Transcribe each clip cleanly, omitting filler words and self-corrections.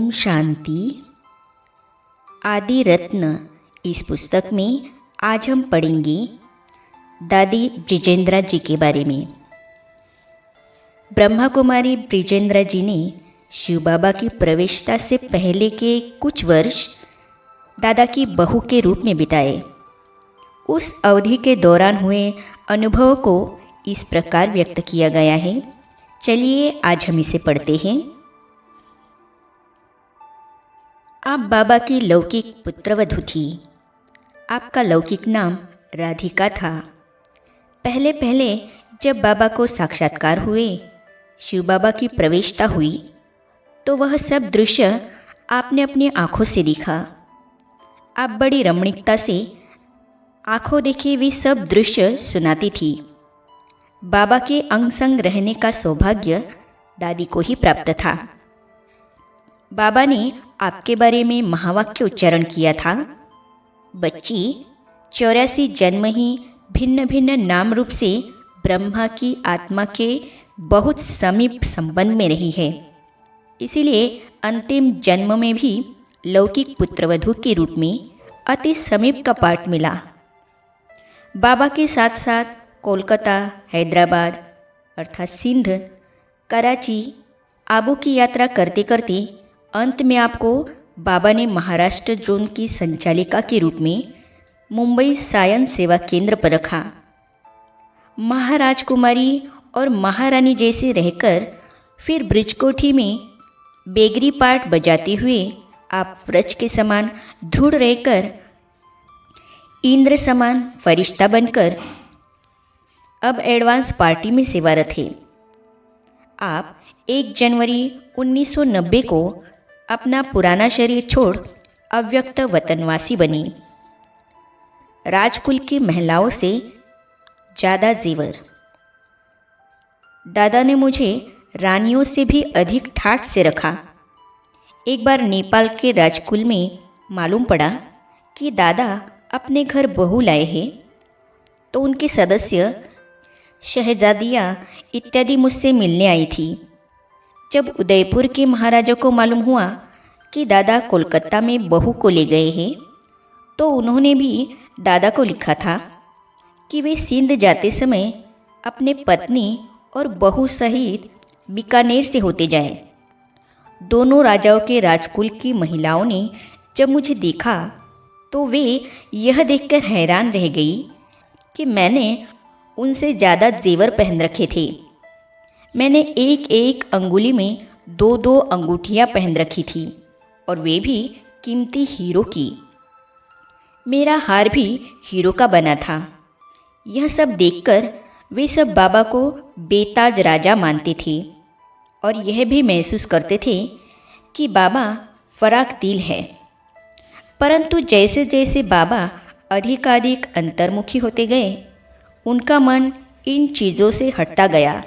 ओम शांति। आदि रत्न इस पुस्तक में आज हम पढ़ेंगे दादी ब्रिजेंद्रा जी के बारे में। ब्रह्मा कुमारी ब्रिजेंद्रा जी ने शिव बाबा की प्रवेशता से पहले के कुछ वर्ष दादा की बहू के रूप में बिताए। उस अवधि के दौरान हुए अनुभव को इस प्रकार व्यक्त किया गया है। चलिए आज हम इसे पढ़ते हैं। आप बाबा की लौकिक पुत्रवधू थी। आपका लौकिक नाम राधिका था। पहले पहले जब बाबा को साक्षात्कार हुए, शिव बाबा की प्रवेशता हुई, तो वह सब दृश्य आपने अपनी आँखों से देखा। आप बड़ी रमणीकता से आँखों देखे वे सब दृश्य सुनाती थी। बाबा के अंग संग रहने का सौभाग्य दादी को ही प्राप्त था। बाबा ने आपके बारे में महावाक्य उच्चारण किया था। बच्ची 84 जन्म ही भिन्न भिन्न नाम रूप से ब्रह्मा की आत्मा के बहुत समीप संबंध में रही है। इसीलिए अंतिम जन्म में भी लौकिक पुत्रवधू के रूप में अति समीप का पाठ मिला। बाबा के साथ साथ कोलकाता, हैदराबाद अर्थात सिंध, कराची, आबू की यात्रा करते करते अंत में आपको बाबा ने महाराष्ट्र जोन की संचालिका के रूप में मुंबई सायन सेवा केंद्र पर रखा। महाराजकुमारी और महारानी जैसे रहकर फिर ब्रिजकोठी में बेगरी पाठ बजाते हुए आप व्रज के समान दृढ़ रहकर इंद्र समान फरिश्ता बनकर अब एडवांस पार्टी में सेवारत है। आप 1 जनवरी 1990 को अपना पुराना शरीर छोड़ अव्यक्त वतनवासी बनी। राजकुल की महिलाओं से ज़्यादा जेवर। दादा ने मुझे रानियों से भी अधिक ठाठ से रखा। एक बार नेपाल के राजकुल में मालूम पड़ा कि दादा अपने घर बहू लाए हैं, तो उनके सदस्य शहजादियाँ इत्यादि मुझसे मिलने आई थी। जब उदयपुर के महाराजा को मालूम हुआ कि दादा कोलकाता में बहू को ले गए हैं, तो उन्होंने भी दादा को लिखा था कि वे सिंध जाते समय अपने पत्नी और बहू सहित बीकानेर से होते जाएं। दोनों राजाओं के राजकुल की महिलाओं ने जब मुझे देखा तो वे यह देखकर हैरान रह गई कि मैंने उनसे ज़्यादा जेवर पहन रखे थे। मैंने एक एक अंगुली में 2-2 अंगूठियाँ पहन रखी थी और वे भी कीमती हीरो की। मेरा हार भी हीरो का बना था। यह सब देखकर वे सब बाबा को बेताज राजा मानते थे और यह भी महसूस करते थे कि बाबा फराक दिल है। परंतु जैसे जैसे बाबा अधिकाधिक अंतर्मुखी होते गए, उनका मन इन चीज़ों से हटता गया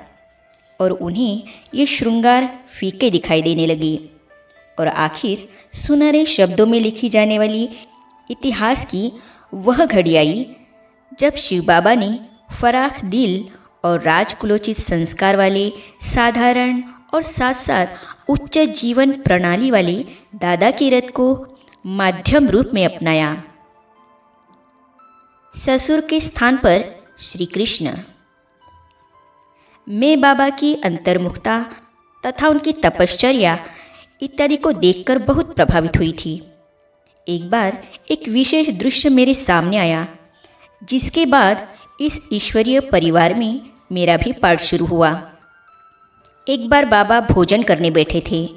और उन्हें ये श्रृंगार फीके दिखाई देने लगे और आखिर सुनहरे शब्दों में लिखी जाने वाली इतिहास की वह घड़ी आई जब शिव बाबा ने फराख दिल और राजकुलोचित संस्कार वाले साधारण और साथ साथ उच्च जीवन प्रणाली वाले दादा की रथ को माध्यम रूप में अपनाया। ससुर के स्थान पर श्री कृष्ण। मैं बाबा की अंतर्मुखता तथा उनकी तपश्चर्या इत्यादि को देखकर बहुत प्रभावित हुई थी। एक बार एक विशेष दृश्य मेरे सामने आया, जिसके बाद इस ईश्वरीय परिवार में मेरा भी पाठ शुरू हुआ। एक बार बाबा भोजन करने बैठे थे।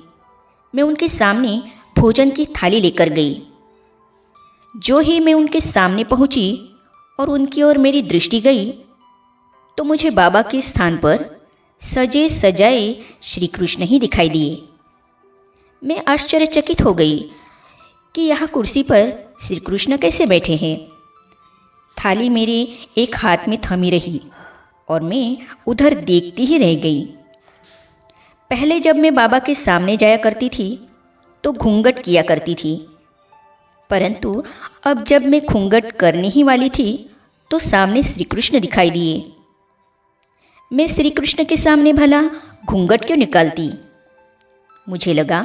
मैं उनके सामने भोजन की थाली लेकर गई। जो ही मैं उनके सामने पहुंची और उनकी ओर मेरी दृष्टि गई, तो मुझे बाबा के स्थान पर सजे सजाए श्री कृष्ण ही दिखाई दिए। मैं आश्चर्यचकित हो गई कि यह कुर्सी पर श्री कृष्ण कैसे बैठे हैं। थाली मेरे एक हाथ में थमी रही और मैं उधर देखती ही रह गई। पहले जब मैं बाबा के सामने जाया करती थी तो घूंघट किया करती थी, परंतु अब जब मैं घूंघट करने ही वाली थी तो सामने श्री कृष्ण दिखाई दिए। मैं श्री कृष्ण के सामने भला घूंघट क्यों निकालती? मुझे लगा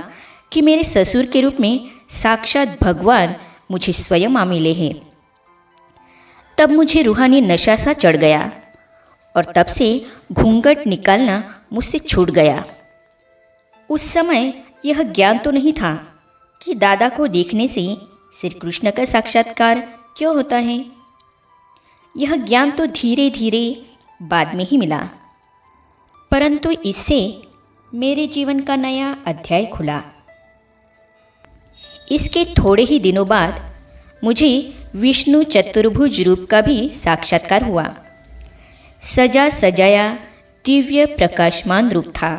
कि मेरे ससुर के रूप में साक्षात भगवान मुझे स्वयं आ मिले हैं। तब मुझे रूहानी नशा सा चढ़ गया और तब से घूंघट निकालना मुझसे छूट गया। उस समय यह ज्ञान तो नहीं था कि दादा को देखने से श्री कृष्ण का साक्षात्कार क्यों होता है। यह ज्ञान तो धीरे धीरे बाद में ही मिला, परंतु इससे मेरे जीवन का नया अध्याय खुला। इसके थोड़े ही दिनों बाद मुझे विष्णु चतुर्भुज रूप का भी साक्षात्कार हुआ। सजा सजाया दिव्य प्रकाशमान रूप था।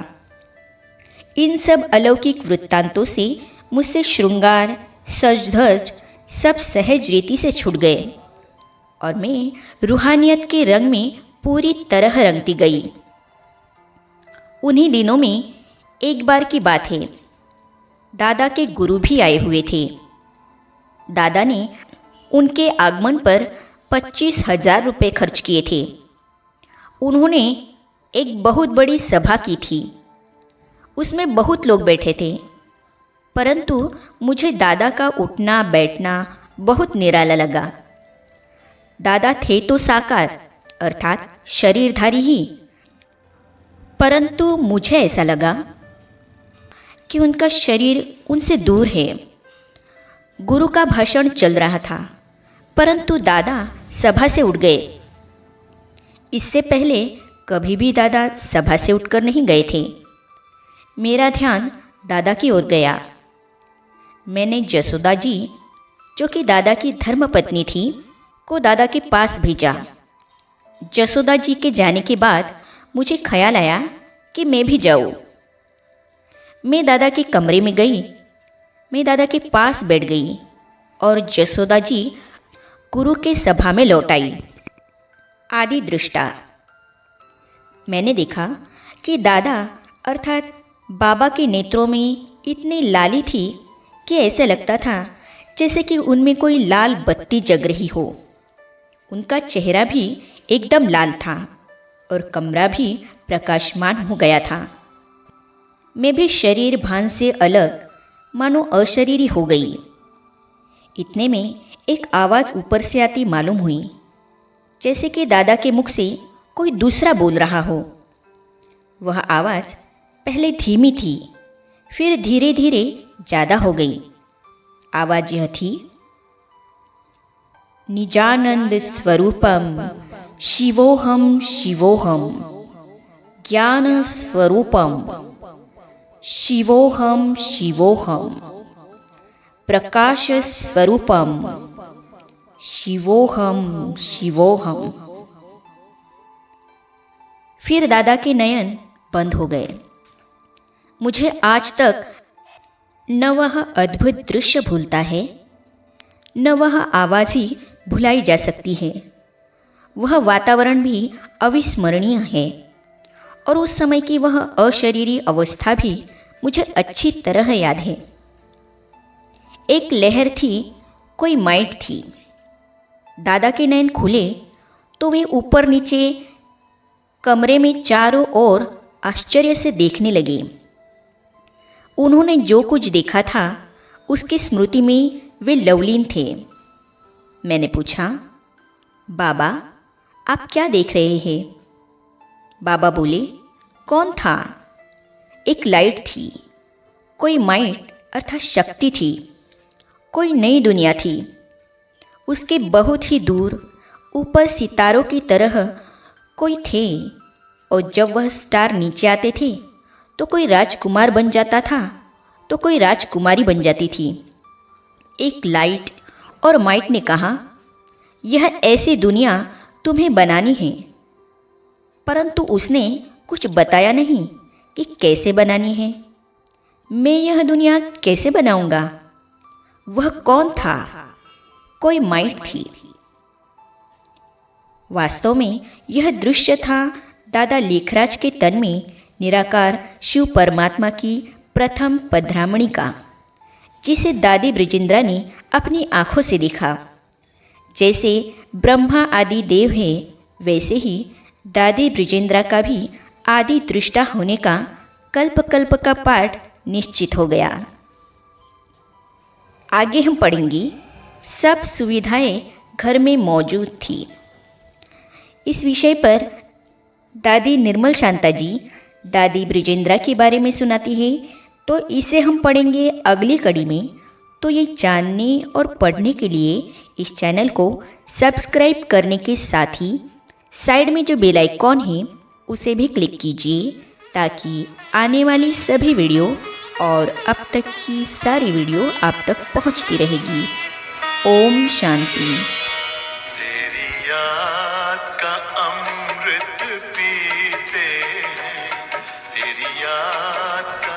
इन सब अलौकिक वृत्तांतों से मुझसे श्रृंगार सज धज सब सहज रीति से छूट गए और मैं रूहानियत के रंग में पूरी तरह रंगती गई। उन्हीं दिनों में एक बार की बात है, दादा के गुरु भी आए हुए थे। दादा ने उनके आगमन पर 25,000 रुपये खर्च किए थे। उन्होंने एक बहुत बड़ी सभा की थी। उसमें बहुत लोग बैठे थे, परंतु मुझे दादा का उठना बैठना बहुत निराला लगा। दादा थे तो साकार अर्थात शरीरधारी ही, परंतु मुझे ऐसा लगा कि उनका शरीर उनसे दूर है। गुरु का भाषण चल रहा था, परंतु दादा सभा से उठ गए। इससे पहले कभी भी दादा सभा से उठकर नहीं गए थे। मेरा ध्यान दादा की ओर गया। मैंने जसोदा जी, जो कि दादा की धर्मपत्नी थी, को दादा के पास भेजा। जसोदा जी के जाने के बाद मुझे ख्याल आया कि मैं भी जाऊँ। मैं दादा के कमरे में गई। मैं दादा के पास बैठ गई और जसोदा जी गुरु के सभा में लौट आई। आदि दृष्टा। मैंने देखा कि दादा अर्थात बाबा के नेत्रों में इतनी लाली थी कि ऐसा लगता था जैसे कि उनमें कोई लाल बत्ती जग रही हो। उनका चेहरा भी एकदम लाल था और कमरा भी प्रकाशमान हो गया था। मैं भी शरीर भान से अलग मानो अशरीरी हो गई। इतने में एक आवाज़ ऊपर से आती मालूम हुई, जैसे कि दादा के मुख से कोई दूसरा बोल रहा हो। वह आवाज़ पहले धीमी थी, फिर धीरे धीरे ज़्यादा हो गई। आवाज़ यह थी, निजानंद स्वरूपम शिवोहम शिवोहम ज्ञान स्वरूपम शिवोहम शिवोहम प्रकाश स्वरूपम शिवोहम शिवोहम। फिर दादा के नयन बंद हो गए। मुझे आज तक न वह अद्भुत दृश्य भूलता है, न वह आवाज़ ही भुलाई जा सकती है। वह वातावरण भी अविस्मरणीय है और उस समय की वह अशरीरी अवस्था भी मुझे अच्छी तरह याद है। एक लहर थी, कोई माइट थी। दादा के नयन खुले तो वे ऊपर नीचे कमरे में चारों ओर आश्चर्य से देखने लगे। उन्होंने जो कुछ देखा था उसकी स्मृति में वे लवलीन थे। मैंने पूछा, बाबा आप क्या देख रहे हैं? बाबा बोले, कौन था? एक लाइट थी, कोई माइट अर्थात शक्ति थी, कोई नई दुनिया थी। उसके बहुत ही दूर ऊपर सितारों की तरह कोई थे, और जब वह स्टार नीचे आते थे तो कोई राजकुमार बन जाता था तो कोई राजकुमारी बन जाती थी। एक लाइट और माइट ने कहा, यह ऐसी दुनिया तुम्हें बनानी है, परंतु उसने कुछ बताया नहीं कि कैसे बनानी है। मैं यह दुनिया कैसे बनाऊंगा? वह कौन था? कोई माइट थी। वास्तव में यह दृश्य था दादा लेखराज के तन में निराकार शिव परमात्मा की प्रथम पधरामणी का, जिसे दादी ब्रिजेंद्रा ने अपनी आँखों से देखा। जैसे ब्रह्मा आदि देव है, वैसे ही दादी ब्रिजेंद्रा का भी आदि दृष्टा होने का कल्प कल्प का पाठ निश्चित हो गया। आगे हम पढ़ेंगे सब सुविधाएं घर में मौजूद थी। इस विषय पर दादी निर्मल शांता जी दादी ब्रिजेंद्रा के बारे में सुनाती है, तो इसे हम पढ़ेंगे अगली कड़ी में। तो ये जानने और पढ़ने के लिए इस चैनल को सब्सक्राइब करने के साथ ही साइड में जो बेल आइकॉन है उसे भी क्लिक कीजिए, ताकि आने वाली सभी वीडियो और अब तक की सारी वीडियो आप तक पहुंचती रहेगी। ओम शांति। तेरी याद का अमृत पीते हैं, तेरी याद का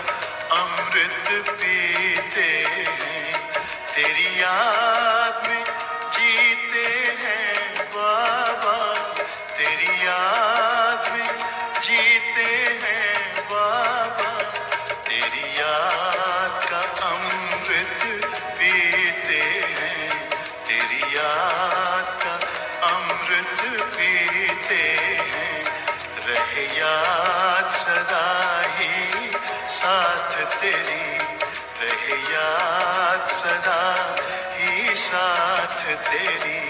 अमृत पीते हैं, तेरी याद में जीते हैं बाबा, तेरी याद में जीते हैं बाबा, तेरी याद का अमृत पीते हैं, तेरी याद का अमृत पीते हैं, रहे याद सदा ही साथ तेरी, रहे याद सदा ही साथ तेरी,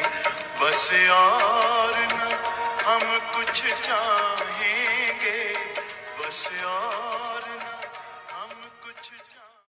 बस और न हम कुछ चाहेंगे, बस और